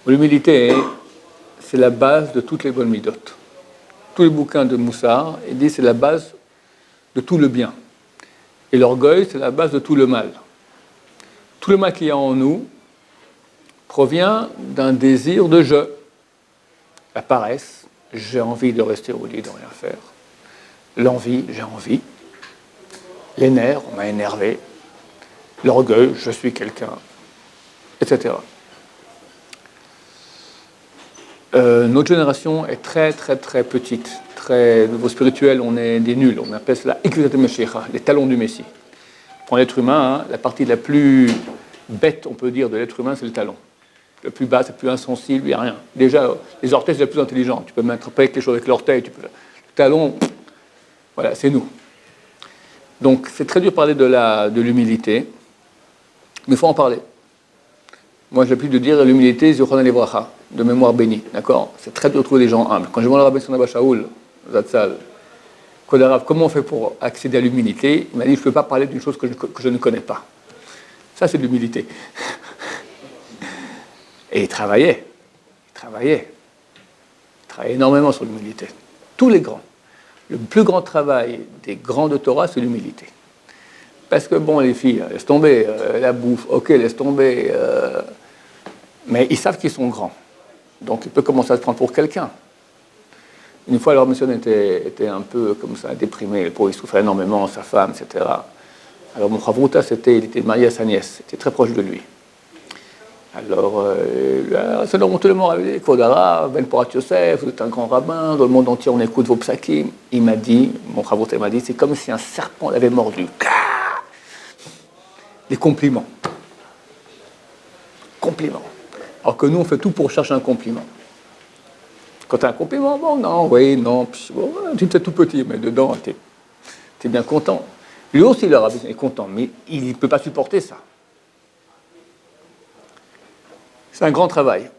L'humilité, c'est la base de toutes les bonnes midotes. Tous les bouquins de Moussard, il dit que c'est la base de tout le bien. Et l'orgueil, c'est la base de tout le mal. Tout le mal qu'il y a en nous provient d'un désir de je. La paresse, j'ai envie de rester au lit, de rien faire. L'envie, j'ai envie. Les nerfs, on m'a énervé. L'orgueil, je suis quelqu'un, etc. Notre génération est très, très, très petite. Très, niveau spirituel, on est des nuls. On appelle cela les talons du Messie. Pour l'être humain, hein, la partie la plus bête, on peut dire, de l'être humain, c'est le talon. Le plus bas, c'est le plus insensible, il n'y a rien. Déjà, les orteils, c'est le plus intelligent. Tu peux m'interpréter quelque chose avec l'orteil. Le talon, voilà, c'est nous. Donc, c'est très dur de parler de l'humilité, mais il faut en parler. Moi, j'ai l'habitude de dire l'humilité, Zichron Livracha, de mémoire bénie, d'accord? C'est très dur de trouver des gens humbles. Quand je vois le Rabbi Sonaba Shaul, Zatzal, Kodarav, comment on fait pour accéder à l'humilité? Il m'a dit, je ne peux pas parler d'une chose que je ne connais pas. Ça, c'est de l'humilité. Et il travaillait énormément sur l'humilité. Tous les grands. Le plus grand travail des grands de Torah, c'est l'humilité. Parce que, bon, les filles, laisse tomber, la bouffe, ok, laisse tomber. Mais ils savent qu'ils sont grands. Donc, il peut commencer à se prendre pour quelqu'un. Une fois, leur monsieur était un peu comme ça, déprimé. Il souffrait énormément, sa femme, etc. Alors, mon Chavruta, il était marié à sa nièce. C'était très proche de lui. Alors, c'est le monté le mort, il dit, Kodara, Ben Porat Yosef, vous êtes un grand rabbin, dans le monde entier on écoute vos psakim. Il m'a dit, mon Chavruta m'a dit, c'est comme si un serpent l'avait mordu. Des compliments. Compliments. Alors que nous, on fait tout pour chercher un compliment. Quand tu as un compliment, bon, non, oui, non, bon, tu te fais tout petit, mais dedans, tu es bien content. Lui aussi, le rabbin est content, mais il ne peut pas supporter ça. C'est un grand travail.